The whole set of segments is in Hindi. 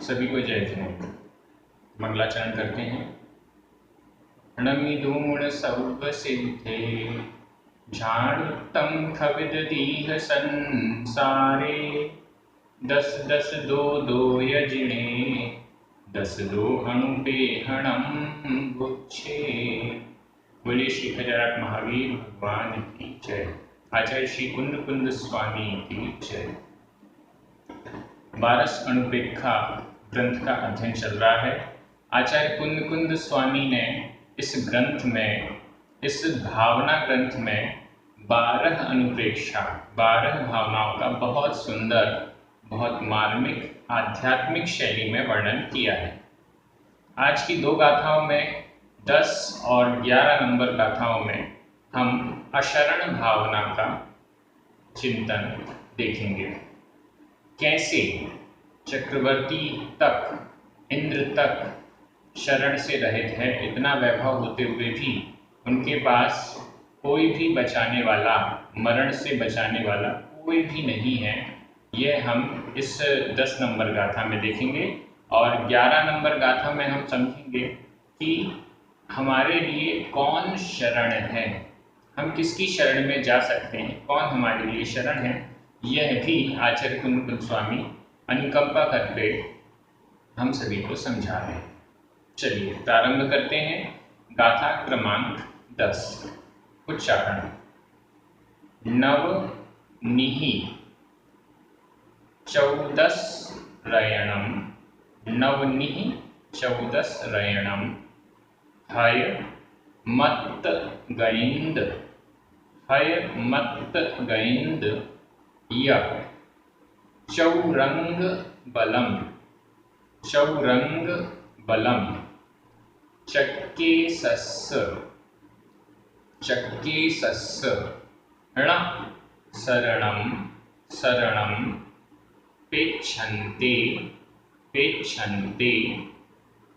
सभी को जय जय। मंगलाचरण करते हैं। नमिदूण सौभ सिद्धे झाणुत्तम खविद दीह संसारे। दस दस दो दो यजिणे दस दो अणुपेहणम गुच्छे। बोलिए श्री खजराट महावीर भगवान की जय। आचार्य श्री कुंद कुंद स्वामी की जय। 12 अणुपेक्षा ग्रंथ का अध्ययन चल रहा है। आचार्य कुंद कुंद स्वामी ने इस ग्रंथ में, इस भावना ग्रंथ में 12 अनुप्रेक्षा, 12 भावनाओं का बहुत सुंदर, बहुत मार्मिक, आध्यात्मिक शैली में वर्णन किया है। आज की 2 गाथाओं में 10 और 11 नंबर गाथाओं में हम अशरण भावना का चिंतन देखेंगे। कैसे चक्रवर्ती तक, इंद्र तक शरण से रहित है, इतना वैभव होते हुए भी उनके पास कोई भी बचाने वाला, मरण से बचाने वाला कोई भी नहीं है। यह हम इस 10 नंबर गाथा में देखेंगे। और 11 नंबर गाथा में हम समझेंगे कि हमारे लिए कौन शरण है, हम किसकी शरण में जा सकते हैं, कौन हमारे लिए शरण है। यह भी आचार्य कुंद कुंद स्वामी अनुकंपा करके हम सभी को समझा रहे हैं। चलिए प्रारंभ करते हैं। गाथा क्रमांक 10। उच्चारण। नव निहि 14 रयणम, नवनिहि 14 रयणम। हय मत्त गैंद, हय मत्त गैंद। यः चौरंग बलम, चौरंग बलम। चक्केसस्य, चक्केसस्य। ण शरणं, शरणं। पेक्षन्ते, पेक्षन्ते।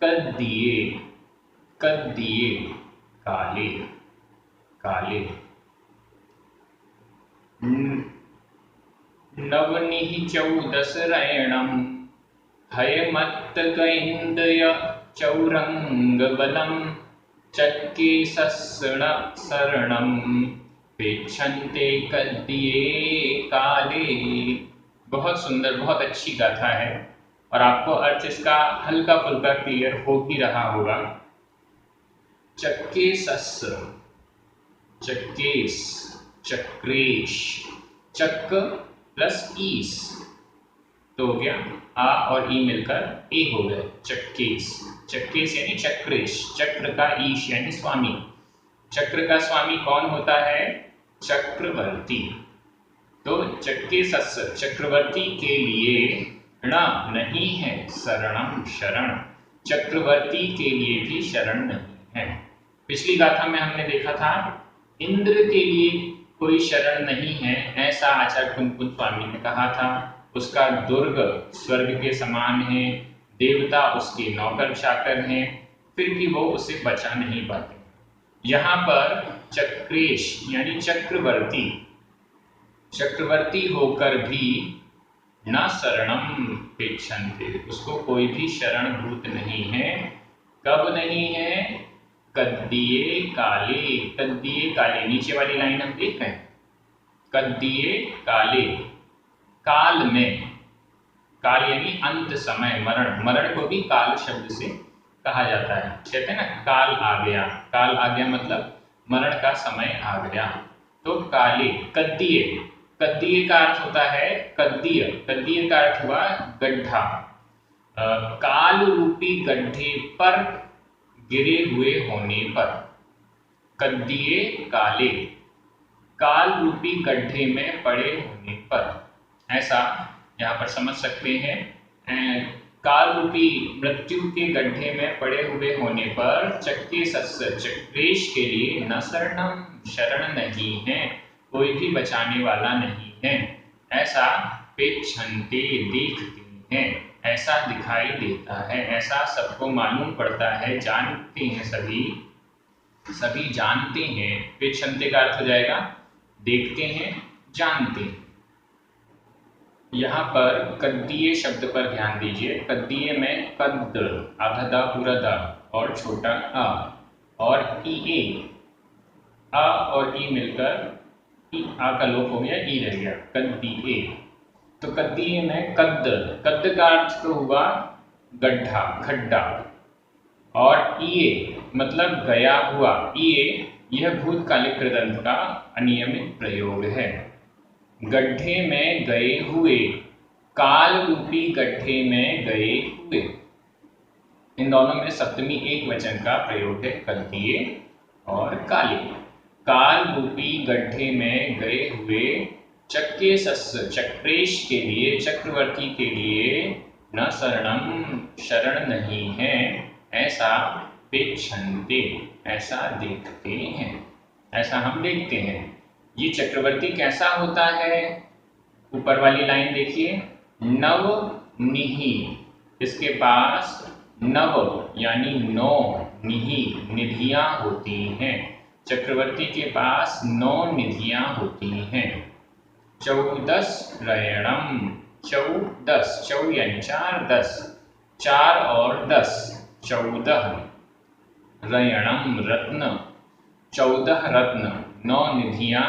कद्दिये, कद्दिये। काले, काले। नवनिहि 14 रयणम। हयमत्तगैन्दय चौरंगबलम। चक्केसस्य शरणं। पेक्षन्ते कद्दिये काले। बहुत सुंदर, बहुत अच्छी गाथा है और आपको अर्थ इसका हल्का फुल्का क्लियर हो भी रहा होगा। चक्केसस्य, चक्केस, चक्रेश। चक्क प्लस ईस तो हो गया, आ और ई मिलकर ए हो गए, चक्केस। चक्केस यानी चक्रेश, चक्र का ईश यानी स्वामी। चक्र का स्वामी कौन होता है? चक्रवर्ती। तो चक्केसस्य, चक्रवर्ती के लिए ण नहीं है, शरणम, शरण। चक्रवर्ती के लिए भी शरण नहीं है। पिछली गाथा में हमने देखा था इंद्र के लिए कोई शरण नहीं है, ऐसा आचार्य कुंद कुंद स्वामी ने कहा था। उसका दुर्ग स्वर्ग के समान है, देवता उसके नौकर चाकर हैं, फिर भी वो उसे बचा नहीं पाते। यहाँ पर चक्रेश यानी चक्रवर्ती, चक्रवर्ती होकर भी न शरणम पेक्षन्ते, उसको कोई भी शरण भूत नहीं है। कब नहीं है? कद्दिये काले, कद्दिये काले। नीचे वाली लाइन हम देख रहे हैं, कद्दिये काले। काल में, काल यानी अंत समय, मरण। मरण को भी काल शब्द से कहा जाता है। कहते हैं ना काल आ गया, काल आ गया मतलब मरण का समय आ गया। तो काले, कद्दिये, कद्दिये का अर्थ होता है कद्दिय, कद्दिय का अर्थ हुआ गड्ढा। काल रूपी गड्ढे पर गिरे हुए होने पर, कद्दिये काले, काल रूपी गड्ढे में पड़े होने पर, ऐसा यहाँ पर समझ सकते हैं। काल रूपी मृत्यु के गड्ढे में पड़े हुए होने पर चक्केसस्य, चक्रेश के लिए न शरणम, शरण नहीं है, कोई भी बचाने वाला नहीं है। ऐसा पेक्षन्ते, देखते हैं, ऐसा दिखाई देता है, ऐसा सबको मालूम पड़ता है, जानते हैं सभी, सभी जानते हैं। पेक्षन्ते का अर्थ हो जाएगा देखते हैं, जानते हैं। यहाँ पर कद्दीय शब्द पर ध्यान दीजिए। कद्दीय में कद्द, आधा दा पूरा दा और छोटा आ, और ई ए, आ और ई मिलकर ई, आ का लोप हो गया, ई रह गया, कद्दीए। तो कद्दीए में कद्द, कद्द का अर्थ तो हुआ गड्ढा, खड्डा, और ईए मतलब गया हुआ। ईए यह भूतकालिक कृदंत का अनियमित प्रयोग है। गड्ढे में गए हुए, काल रूपी गड्ढे में गए हुए, इन दोनों में सप्तमी एक वचन का प्रयोग है, कद्दीए और काले। काल रूपी गड्ढे में गए हुए चक्के सस्य, चक्रेश के लिए, चक्रवर्ती के लिए न शरणम, शरण नहीं है, ऐसा पेक्षन्ते, ऐसा देखते हैं, ऐसा हम देखते हैं। ये चक्रवर्ती कैसा होता है? ऊपर वाली लाइन देखिए, नव निहि, इसके पास नव यानी 9 निहि, निधियां होती हैं। चक्रवर्ती के पास 9 निधियां होती हैं। 14 रयणम, 14, चौ यानी 4, 10, 4 और 10, 14। रयणम रत्न, 14 रत्न, 9 निधियां,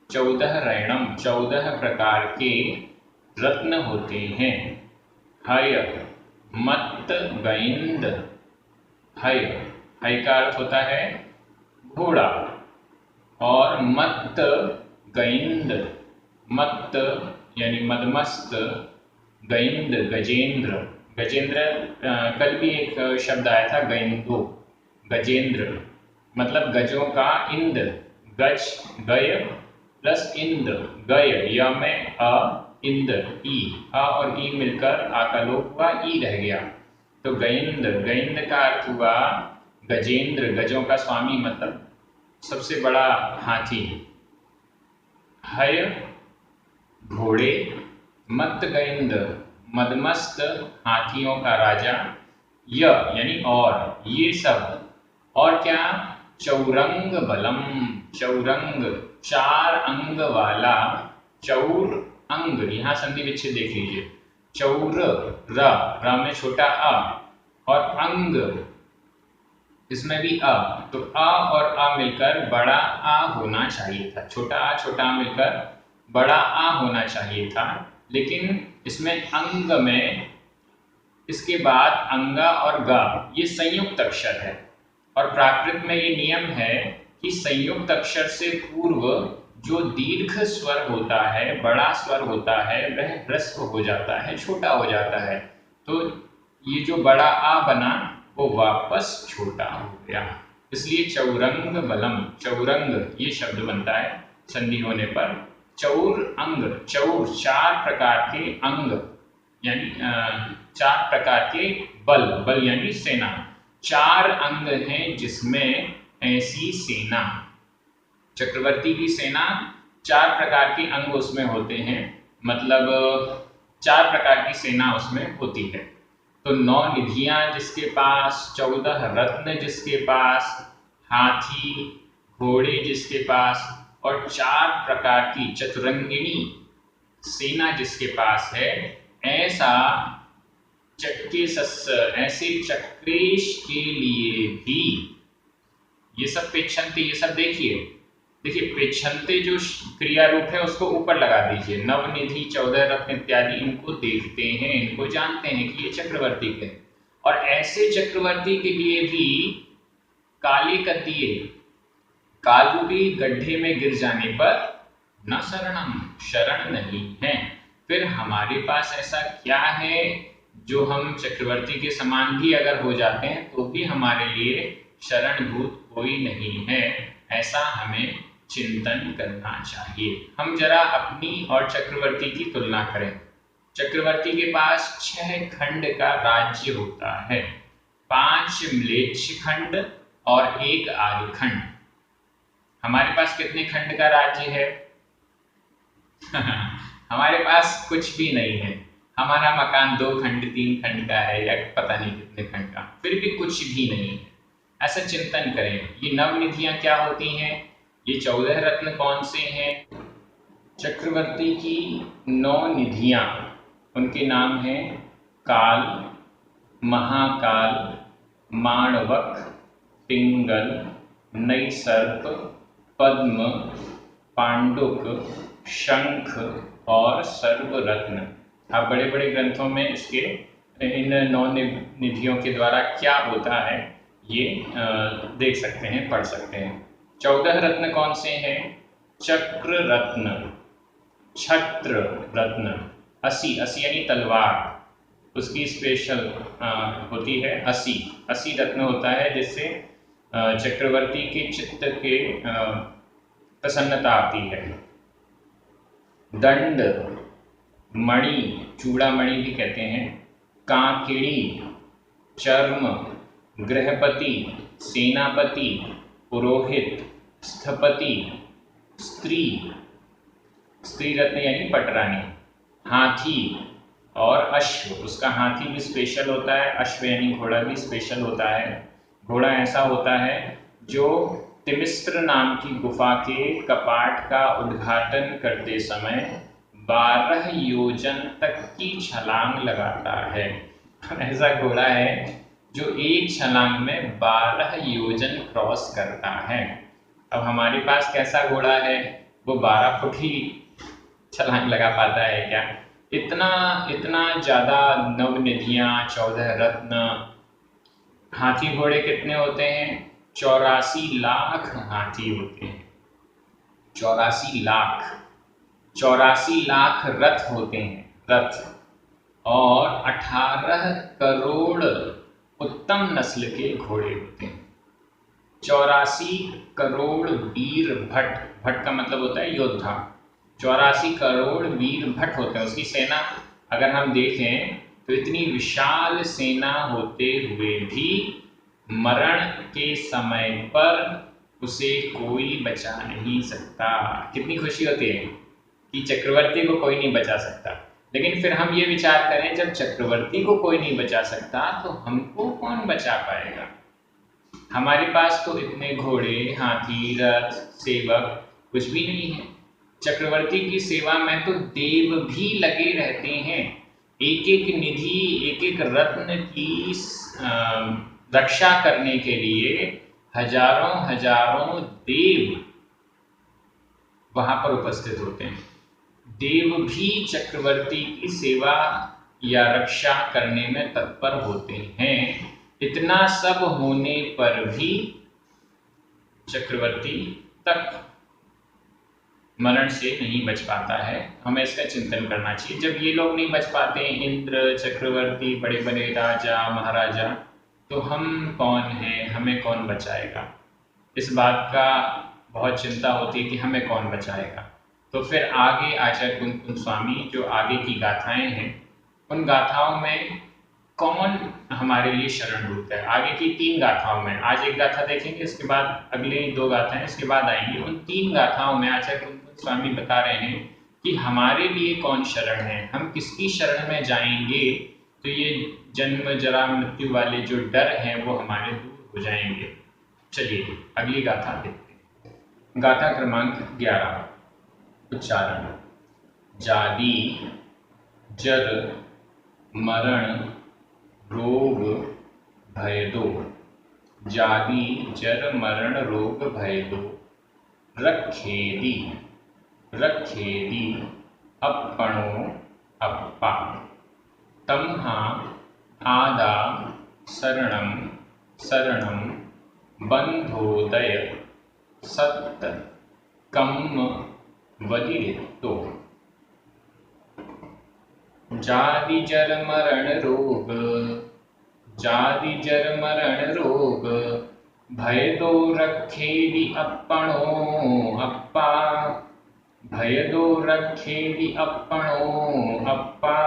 14 रयणम, 14 प्रकार के रत्न होते हैं। हय मत्त गैंद, हय, हय का अर्थ होता है घोड़ा, और मत्त गैंद, मत्त यानी मदमस्त, गैंद गजेंद्र, गजेंद्र कल भी एक शब्द आया था गैंदो, गजेंद्र मतलब गजों का इंद्र, गज गय प्लस इंद्र, गय य में अ, इंद्र ई, अ और ई मिलकर आ का लोप हुआ, ई रह गया, तो गैंद, गैंद का अर्थ हुआ गजेंद्र, गजों का स्वामी मतलब सबसे बड़ा हाथी। हय घोड़े, मत्त गैंद मदमस्त हाथियों का राजा, य यानी और, ये सब, और क्या? चौरंग बलम, चौरंग 4 अंग वाला, चौर अंग, यहाँ संधि विच्छेद देख लीजिए, चौर र में छोटा अ, और अंग इसमें भी अ, तो अ और अ मिलकर बड़ा आ होना चाहिए था, छोटा आ मिलकर बड़ा आ होना चाहिए था, लेकिन इसमें अंग में इसके बाद अंगा और गा ये संयुक्त अक्षर है, और प्राकृत में ये नियम है कि संयुक्त अक्षर से पूर्व जो दीर्घ स्वर होता है, बड़ा स्वर होता है, वह ह्रस्व हो जाता है, छोटा हो जाता है, तो ये जो बड़ा आ बना वो वापस छोटा हो गया, इसलिए चौरंग बलम, चौरंग ये शब्द बनता है संधि होने पर। चौर अंग, चौर 4 प्रकार के अंग यानी 4 प्रकार के बल, बल यानी सेना, 4 अंग हैं जिसमें ऐसी सेना, चक्रवर्ती की सेना 4 प्रकार के अंग उसमें होते हैं, मतलब 4 प्रकार की सेना उसमें होती है। तो 9 निधियां जिसके पास, 14 रत्न जिसके पास, हाथी घोड़े जिसके पास, और 4 प्रकार की चतुरंगिणी सेना जिसके पास है, ऐसा चक्के सस्य, ऐसे चक्रेश के लिए भी, ये सब पेक्षन्ते, ये सब देखिए, पेक्षन्ते जो क्रिया रूप है उसको ऊपर लगा दीजिए, नवनिधि 14 रत्न इत्यादि इनको देखते हैं, इनको जानते हैं कि ये चक्रवर्ती के, और ऐसे चक्रवर्ती के लिए भी काले कद्दीए, काल रूपी गड्ढे में गिर जाने पर न शरणम, शरण नहीं है। फिर हमारे पास ऐसा क्या है जो हम चक्रवर्ती के समान भी अगर हो जाते हैं तो भी हमारे लिए शरणभूत कोई नहीं है, ऐसा हमें चिंतन करना चाहिए। हम जरा अपनी और चक्रवर्ती की तुलना करें। चक्रवर्ती के पास 6 खंड का राज्य होता है, 5 म्लेच्छ खंड और 1 आर्य खंड। हमारे पास कितने खंड का राज्य है? हमारे पास कुछ भी नहीं है, हमारा मकान 2 खंड 3 खंड का है, या पता नहीं कितने खंड का, फिर भी कुछ भी नहीं है। ऐसा चिंतन करें, ये नवनिधियां क्या होती हैं, ये 14 रत्न कौन से हैं? चक्रवर्ती की 9 निधियाँ, उनके नाम हैं काल, महाकाल, माणवक, पिंगल, नैसर्प, पद्म, पांडुक, शंख और सर्वरत्न। आप बड़े बड़े ग्रंथों में इसके इन 9 निधियों के द्वारा क्या होता है ये देख सकते हैं, पढ़ सकते हैं। 14 रत्न कौन से हैं? चक्र रत्न, छत्र रत्न, असी, असी यानी तलवार, उसकी स्पेशल होती है असी रत्न होता है, जिससे चक्रवर्ती के चित्त के प्रसन्नता आती है। दंड, मणि, चूड़ामणि भी कहते हैं, कांकिणी, चर्म, गृहपति, सेनापति, पुरोहित, स्थपति, स्त्री, स्त्री रत्न यानी पटरानी, हाथी और अश्व, उसका हाथी भी स्पेशल होता है, अश्व यानी घोड़ा भी स्पेशल होता है। घोड़ा ऐसा होता है जो तिमिस्त्र नाम की गुफा के कपाट का उद्घाटन करते समय 12 योजन तक की छलांग लगाता है। ऐसा घोड़ा है जो एक छलांग में 12 योजन क्रॉस करता है। अब हमारे पास कैसा घोड़ा है? वो 12 फुट ही छलांग लगा पाता है क्या? इतना इतना ज़्यादा नवनिधियाँ, 14 रत्न। हाथी घोड़े कितने होते हैं? 84 लाख हाथी होते हैं। 84 लाख, 84 लाख रथ होते हैं, रथ, और 18 करोड़ उत्तम नस्ल के घोड़े होते हैं। 84 करोड़ वीर भट, भट का मतलब होता है योद्धा, 84 करोड़ वीर भट होते हैं। उसकी सेना अगर हम देखें तो इतनी विशाल सेना होते हुए भी मरण के समय पर उसे कोई बचा नहीं सकता। कितनी खुशी होती है कि चक्रवर्ती को कोई नहीं बचा सकता। लेकिन फिर हम ये विचार करें, जब चक्रवर्ती को कोई नहीं बचा सकता तो हमको कौन बचा पाएगा? हमारे पास तो इतने घोड़े, हाथी, रथ, सेवक कुछ भी नहीं है। चक्रवर्ती की सेवा में तो देव भी लगे रहते हैं। एक एक निधि, एक एक रत्न की रक्षा करने के लिए हजारों हजारों देव वहां पर उपस्थित होते हैं। देव भी चक्रवर्ती की सेवा या रक्षा करने में तत्पर होते हैं। इतना सब होने पर भी चक्रवर्ती तक मरण से नहीं बच पाता है। हमें इसका चिंतन करना चाहिए। जब ये लोग नहीं बच पाते, इंद्र, चक्रवर्ती, बड़े बड़े राजा महाराजा, तो हम कौन हैं? हमें कौन बचाएगा? इस बात का बहुत चिंता होती है कि हमें कौन बचाएगा। तो फिर आगे आचार्य कुंतन स्वामी जो आगे की गाथाएं हैं, उन गाथाओं में कौन हमारे लिए शरणभूत है? आगे की 3 गाथाओं में, आज एक गाथा देखेंगे, इसके बाद अगले 2 गाथाएं इसके बाद आएंगी। उन 3 गाथाओं में आचार्य कुंतन स्वामी बता रहे हैं कि हमारे लिए कौन शरण है, हम किसकी शरण में जाएंगे तो ये जन्म जरा मृत्यु वाले जो डर हैं वो हमारे दूर हो जाएंगे। चलिए अगली गाथा देखते हैं। गाथा क्रमांक 11। उच्चारण: जाति जर मरण रोग भय दो, जाति जर मरण रोग भय दो, रखेदी रखेदी अपणो अप्पा, तम्हा आदा शरणम शरणम, बंधोदय सत्त कम्म वदिरितो। जाति जर मरण रोग, जाति जर मरण रोग, भय दो रखेदी अपणो अप्पा, भय दो रखेदी अपणो अप्पा,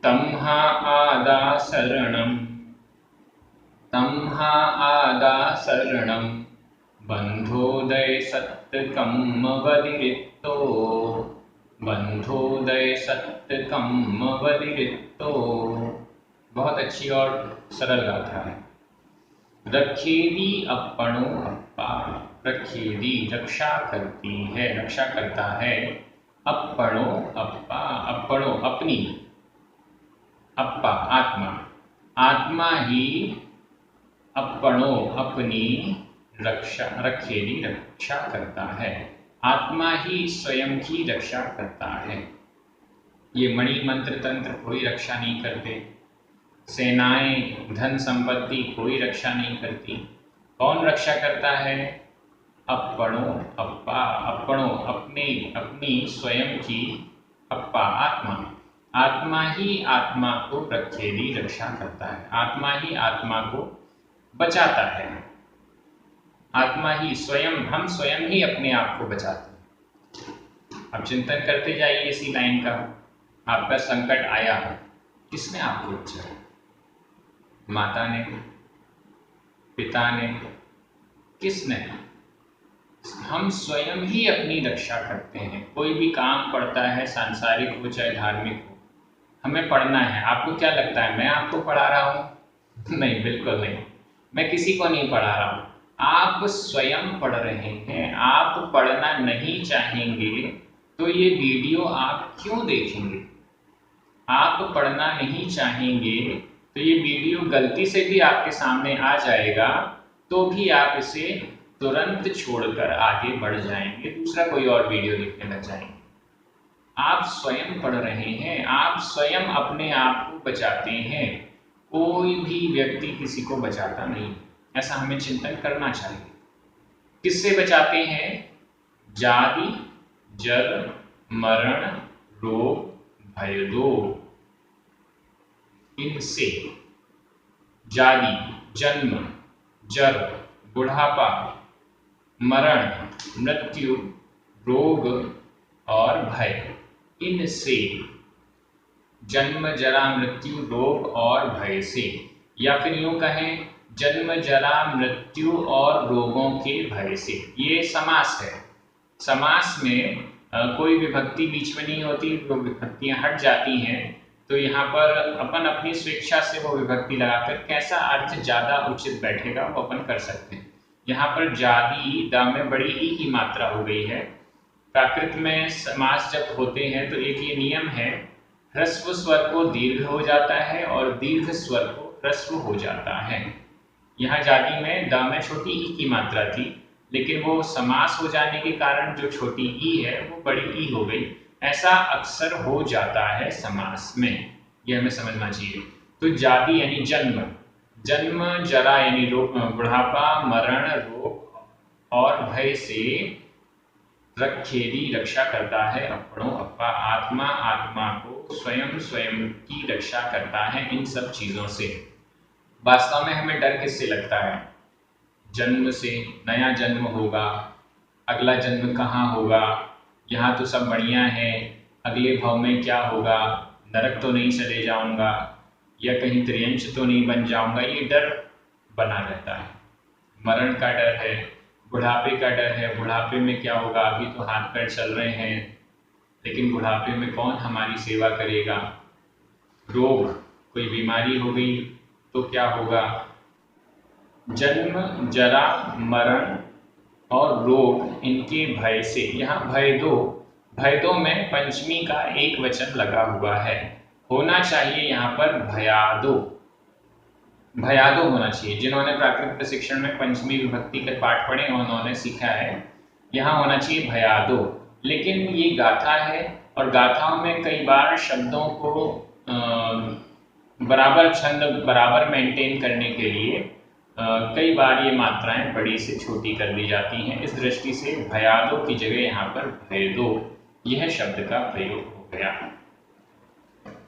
तम्हा आदा शरणम, तम्हा आदा शरणम, बंधोदय सत्त कम्म वदिरितो, बंधोदय सत्त कम्म वदिरितो। बहुत अच्छी और सरल गाथा है। रखेदी अपणो अप्पा, रखेदी रक्षा करती है, रक्षा करता है, अपणो अप्पा, अपणो अपनी, अप्पा आत्मा, आत्मा ही अपणो अपनी रक्षा रखेगी रक्षा करता है, आत्मा ही स्वयं की रक्षा करता है। ये मणि मंत्र तंत्र कोई रक्षा नहीं करते, सेनाएं धन संपत्ति कोई रक्षा नहीं करती। कौन रक्षा करता है? अपणो अप्पा, अपणो अपने अपनी स्वयं की, अप्पा आत्मा, आत्मा ही आत्मा को रखेगी रक्षा करता है, आत्मा ही आत्मा को बचाता है, आत्मा ही स्वयं, हम स्वयं ही अपने आप को बचाते हैं। अब चिंतन करते जाइए इसी लाइन का। आपका संकट आया, किसने आपको बचाया? माता ने, पिता ने, किसने? हम स्वयं ही अपनी रक्षा करते हैं। कोई भी काम पड़ता है, सांसारिक हो चाहे धार्मिक हो, हमें पढ़ना है। आपको क्या लगता है मैं आपको पढ़ा रहा हूँ? नहीं, बिल्कुल नहीं, मैं किसी को नहीं पढ़ा रहा हूँ, आप स्वयं पढ़ रहे हैं। आप पढ़ना नहीं चाहेंगे तो ये वीडियो आप क्यों देखेंगे? आप पढ़ना नहीं चाहेंगे तो ये वीडियो गलती से भी आपके सामने आ जाएगा तो भी आप इसे तुरंत छोड़कर आगे बढ़ जाएंगे, दूसरा कोई और वीडियो देखने लग जाएंगे। आप स्वयं पढ़ रहे हैं, आप स्वयं अपने आप को बचाते हैं, कोई भी व्यक्ति किसी को बचाता नहीं। ऐसा हमें चिंतन करना चाहिए। किससे बचाते हैं? जाति जर मरण रोग भय दो, इनसे। जाति जन्म, जर बुढ़ापा, मरण मृत्यु, रोग और भय, इनसे। जन्म जरा मृत्यु रोग और भय से, या फिर यूं कहें जन्म जरा मृत्यु और रोगों के भय से। ये समास है। समास में कोई विभक्ति बीच में नहीं होती, वो विभक्तियां हट जाती हैं, तो यहाँ पर अपन अपनी स्वेच्छा से वो विभक्ति लगाकर कैसा अर्थ ज्यादा उचित बैठेगा वो अपन कर सकते हैं। यहाँ पर जादी दा में बड़ी ई की मात्रा हो गई है। प्राकृत में समास जब होते हैं तो एक ये नियम है, ह्रस्व स्वर को दीर्घ हो जाता है और दीर्घ स्वर को ह्रस्व हो जाता है। यहाँ जाति में द में छोटी ई की मात्रा थी, लेकिन वो समास हो जाने के कारण जो छोटी ई है वो बड़ी ई हो गई। ऐसा अक्सर हो जाता है समास में, यह हमें समझना चाहिए। तो जाति यानी जन्म, जन्म जरा यानी बुढ़ापा, मरण रोग और भय से रखेदी रक्षा करता है अपणो अप्पा, आत्मा आत्मा को स्वयं स्वयं की रक्षा करता है इन सब चीजों से। वास्तव में हमें डर किससे लगता है? जन्म से। नया जन्म होगा, अगला जन्म कहाँ होगा, यहाँ तो सब बढ़िया है, अगले भाव में क्या होगा, नरक तो नहीं चले जाऊंगा या कहीं त्रियंश तो नहीं बन जाऊंगा, ये डर बना रहता है। मरण का डर है, बुढ़ापे का डर है, बुढ़ापे में क्या होगा, अभी तो हाथ पैर चल रहे हैं लेकिन बुढ़ापे में कौन हमारी सेवा करेगा। रोग, कोई बीमारी हो गई तो क्या होगा। जन्म जरा मरण और रोग, इनके भय से। यहाँ भय दो में पंचमी का एक वचन लगा हुआ है, होना चाहिए यहाँ पर भयादो, भयादो होना चाहिए। जिन्होंने प्राकृत प्रशिक्षण में पंचमी विभक्ति के पाठ पढ़े उन्होंने सीखा है, यहाँ होना चाहिए भयादो। लेकिन ये गाथा है और गाथाओं में कई बार शब्दों को बराबर छंद बराबर मेंटेन करने के लिए कई बार ये मात्राएं बड़ी से छोटी कर दी जाती हैं। इस दृष्टि से भयादो की जगह यहाँ पर भयदो यह शब्द का प्रयोग हो गया।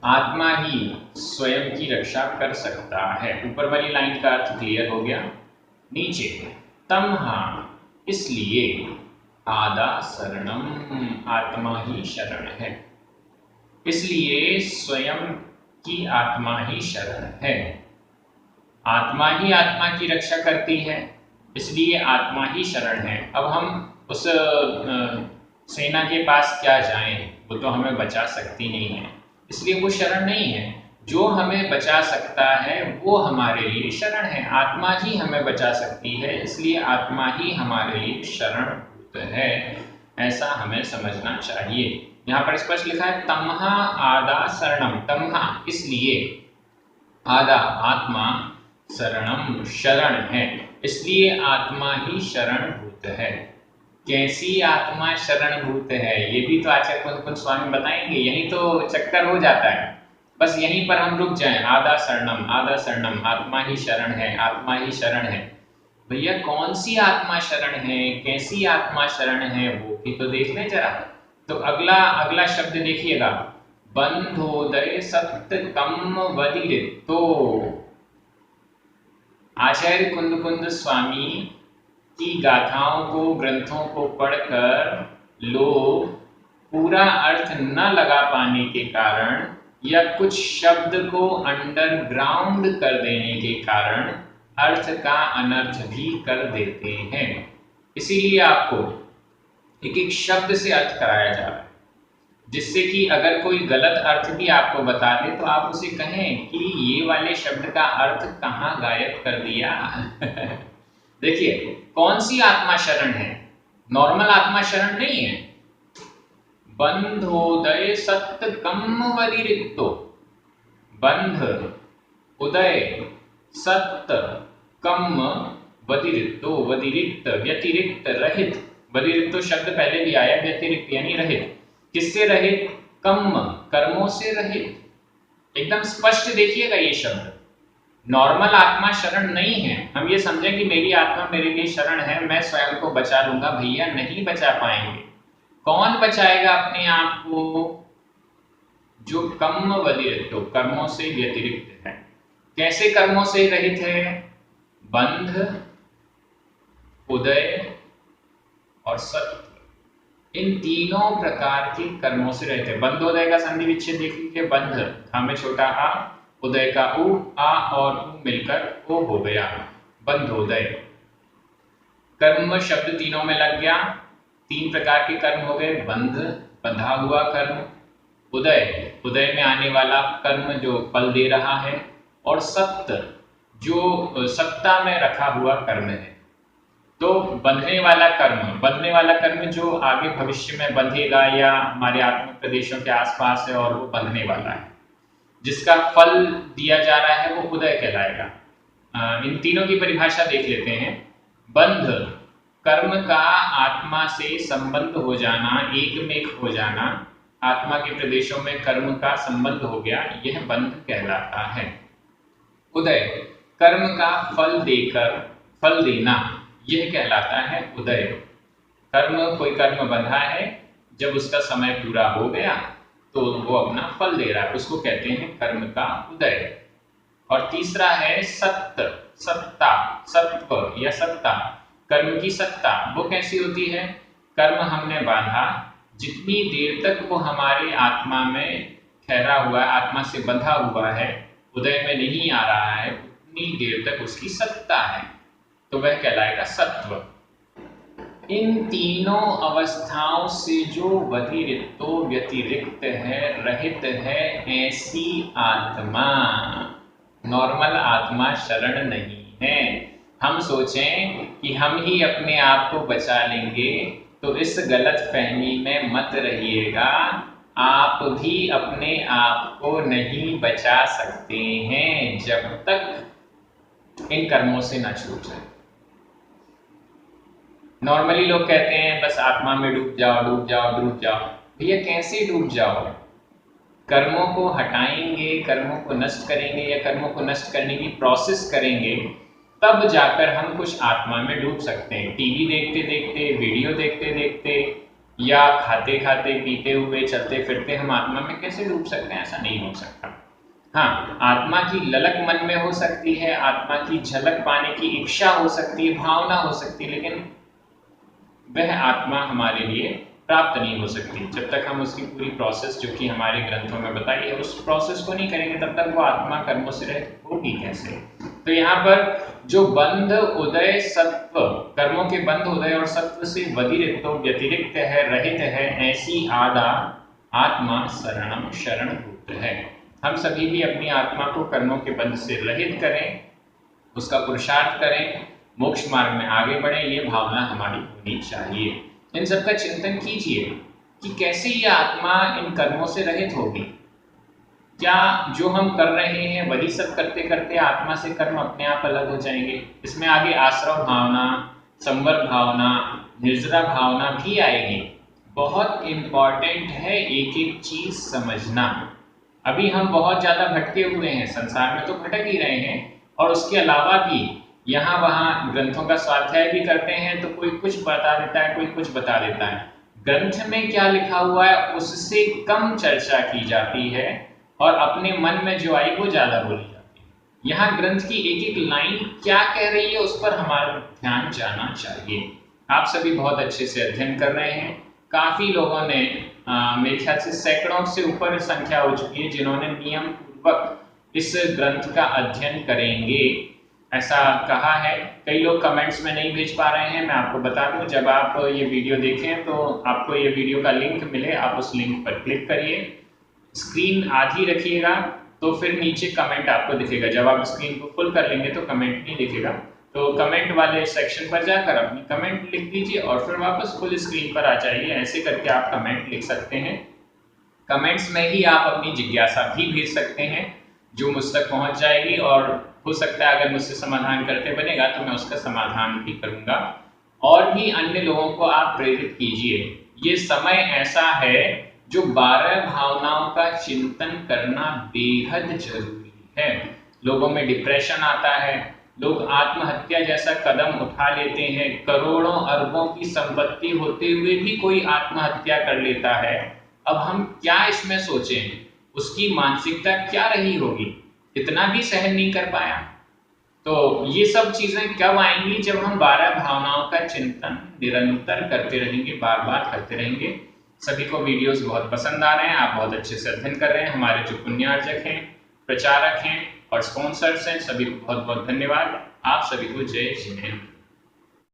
आत्मा ही स्वयं की रक्षा कर सकता है। ऊपर वाली लाइन का अर्थ क्लियर हो गया। नीचे तमहा, इसलिए आदा शरणम, आत्मा ही शरण है, इसलिए स्वयं की आत्मा ही शरण है। आत्मा ही आत्मा की रक्षा करती है, इसलिए आत्मा ही शरण है। अब हम उस सेना के पास क्या जाएं, वो तो हमें बचा सकती नहीं है, इसलिए वो शरण नहीं है। जो हमें बचा सकता है वो हमारे लिए शरण है। आत्मा ही हमें बचा सकती है, इसलिए आत्मा ही हमारे लिए शरणभूत है। ऐसा हमें समझना चाहिए। यहाँ पर स्पष्ट लिखा है तमहा आदा शरणम, तमहा इसलिए, आदा आत्मा, शरणम शरण है, इसलिए आत्मा ही शरणभूत है। कैसी आत्मा शरणभूत है, ये भी तो आचार्य कुंद कुंद स्वामी बताएंगे। यही तो चक्कर हो जाता है, बस यहीं पर हम रुक जाएं। आदा शरणम, आदा शरणम, आत्मा ही शरण है, आत्मा ही शरण है। भैया कौन सी आत्मा शरण है, कैसी आत्मा शरण है, वो भी तो देख लें जरा। तो अगला अगला शब्द देखिएगा, बंधोदय सत्य कम वदिरितो। आचार्य कुंद कुंद स्वामी की गाथाओं को, ग्रंथों को पढ़कर लोग पूरा अर्थ न लगा पाने के कारण या कुछ शब्द को अंडरग्राउंड कर देने के कारण अर्थ का अनर्थ भी कर देते हैं। इसीलिए आपको एक एक शब्द से अर्थ कराया जा रहा है, जिससे कि अगर कोई गलत अर्थ भी आपको बता दे तो आप उसे कहें कि ये वाले शब्द का अर्थ कहाँ गायब कर दिया। देखिए कौन सी आत्मा शरण है, नॉर्मल आत्मा शरण नहीं है। बंधोदय सत्य कम वदिरिक्तो, बंध उदय सत्य कम वदिरिक्तो, वदिरिक्त व्यतिरिक्त रहित, वदिरिक्तो शब्द पहले भी आया, व्यतिरिक्त यानी रहित। किससे रहित, कम कर्मों से रहित। एकदम स्पष्ट देखिएगा ये शब्द, नॉर्मल आत्मा शरण नहीं है। हम ये समझें कि मेरी आत्मा मेरे लिए शरण है, मैं स्वयं को बचा लूंगा, भैया नहीं बचा पाएंगे। कौन बचाएगा अपने आप को, जो कम वदिरिक्त, कर्मों से व्यतिरिक्त है। कैसे कर्मों से रहित है, बंध उदय और सत्य, इन तीनों प्रकार के कर्मों से रहित है। बंधोदय का संधि विच्छेद देख लीजिए, बंध था में छोटा आ, उदय का उ, आ और उ मिलकर ओ हो गया, बंधोदय। कर्म शब्द तीनों में लग गया, तीन प्रकार के कर्म हो गए, बंध बंधा हुआ कर्म, उदय उदय में आने वाला कर्म जो फल दे रहा है, और सत्य जो सत्ता में रखा हुआ कर्म है। तो बंधने वाला कर्म जो आगे भविष्य में बंधेगा या हमारे आत्मिक प्रदेशों के आसपास है और वो बंधने वाला है, जिसका फल दिया जा रहा है, वो उदय कहलाएगा। इन तीनों की परिभाषा देख लेते हैं। बंध कर्म का आत्मा से संबंध हो जाना, एकमेक हो जाना, आत्मा के प्रदेशों में कर्म का संबंध हो गया, यह बंध कहलाता है। उदय कर्म का फल देकर फल देना, यह कहलाता है उदय। कोई कर्म बंधा है, जब उसका समय पूरा हो गया तो वो अपना फल दे रहा है, उसको कहते हैं कर्म का उदय। और तीसरा है सत्य, सत्ता, सत्व या सत्ता, कर्म की सत्ता। वो कैसी होती है, कर्म हमने बांधा, जितनी देर तक वो हमारे आत्मा में ठहरा हुआ है, आत्मा से बंधा हुआ है, उदय में नहीं आ रहा है, उतनी देर तक उसकी सत्ता है, तो वह कहलाएगा सत्व। इन तीनों अवस्थाओं से जो व्यतिरिक्त है, रहित है, ऐसी आत्मा नॉर्मल आत्मा शरण नहीं है। हम सोचें कि हम ही अपने आप को बचा लेंगे, तो इस गलत फहमी में मत रहिएगा। आप भी अपने आप को नहीं बचा सकते हैं जब तक इन कर्मों से न छूट जाए। नॉर्मली लोग कहते हैं बस आत्मा में डूब जाओ, डूब जाओ, डूब जाओ। भैया कैसे डूब जाओ? कर्मों को हटाएंगे, कर्मों को नष्ट करेंगे या कर्मों को नष्ट करने की प्रोसेस करेंगे, तब जाकर हम कुछ आत्मा में डूब सकते हैं। टीवी देखते देखते, वीडियो देखते देखते या खाते खाते, पीते हुए, चलते फिरते हम आत्मा में कैसे डूब सकते हैं? ऐसा नहीं हो सकता। हाँ, आत्मा की ललक मन में हो सकती है, आत्मा की झलक पाने की इच्छा हो सकती है, भावना हो सकती है, लेकिन वह आत्मा हमारे लिए प्राप्त नहीं हो सकती जब तक हम उसकी पूरी प्रोसेस जो कि हमारे ग्रंथों में बताई है उस प्रोसेस को नहीं करेंगे, तब तक वो आत्मा कर्मों से रहित होगी कैसे? तो यहाँ पर जो बंध उदय सत्व, कर्मों के बंध उदय और सत्व से व्यतिरिक्त है, रहित है, ऐसी आत्मा शरणम शरणभूत है। हम सभी भी अपनी आत्मा को कर्मों के बंध से रहित करें, उसका पुरुषार्थ करें, मोक्ष मार्ग में आगे बढ़े, ये भावना हमारी होनी चाहिए। इन सबका चिंतन कीजिए। कि कैसे ये आत्मा इन कर्मों से रहित होगी। क्या जो हम कर रहे हैं वही सब करते करते आत्मा से कर्म अपने आप अलग हो जाएंगे? इसमें आगे आश्रव भावना, संवर भावना, निर्जरा भावना भी आएगी। बहुत इंपॉर्टेंट है एक एक चीज समझना। अभी हम बहुत ज्यादा भटके हुए हैं, संसार में तो भटक ही रहे हैं, और उसके अलावा भी यहाँ वहाँ ग्रंथों का स्वाध्याय भी करते हैं, तो कोई कुछ बता देता है, कोई कुछ बता देता है। ग्रंथ में क्या लिखा हुआ है उससे कम चर्चा की जाती है, और अपने मन में जो आई वो ज्यादा बोली जाती है। यहाँ ग्रंथ की एक एक लाइन क्या कह रही है उस पर हमारा ध्यान जाना चाहिए। आप सभी बहुत अच्छे से अध्ययन कर रहे हैं। काफी लोगों ने मेरे ख्याल से सैकड़ों से ऊपर संख्या हो चुकी है जिन्होंने नियम पूर्वक इस ग्रंथ का अध्ययन करेंगे ऐसा कहा है। कई लोग कमेंट्स में नहीं भेज पा रहे हैं। मैं आपको बता दूं, जब आप ये वीडियो देखें तो आपको ये वीडियो का लिंक मिले, आप उस लिंक पर क्लिक करिए, स्क्रीन आधी रखिएगा तो फिर नीचे कमेंट आपको दिखेगा। जब आप स्क्रीन को फुल कर लेंगे तो कमेंट नहीं दिखेगा, तो कमेंट वाले सेक्शन पर जाकर अपनी कमेंट लिख दीजिए और फिर वापस फुल स्क्रीन पर आ जाइए। ऐसे करके आप कमेंट लिख सकते हैं। कमेंट्स में ही आप अपनी जिज्ञासा भी भेज सकते हैं जो मुझ तक पहुंच जाएगी, और हो सकता है अगर मुझसे समाधान करते बनेगा तो मैं उसका समाधान भी करूंगा। और भी अन्य लोगों को आप प्रेरित कीजिए। ये समय ऐसा है जो 12 भावनाओं का चिंतन करना बेहद जरूरी है। लोगों में डिप्रेशन आता है, लोग आत्महत्या जैसा कदम उठा लेते हैं, करोड़ों अरबों की संपत्ति होते हुए भी कोई आत्महत्या कर लेता है। अब हम क्या इसमें सोचें, उसकी मानसिकता क्या रही होगी, इतना भी सहन नहीं कर पाया। तो ये सब चीजें कब आएंगी? जब हम 12 भावनाओं का चिंतन निरंतर करते रहेंगे, बार बार करते रहेंगे। सभी को वीडियोस बहुत पसंद आ रहे हैं, आप बहुत अच्छे से अध्ययन कर रहे हैं। हमारे जो पुण्यार्जक हैं, प्रचारक हैं और स्पॉन्सर्स हैं, सभी को बहुत बहुत धन्यवाद। आप सभी को जय हिंद।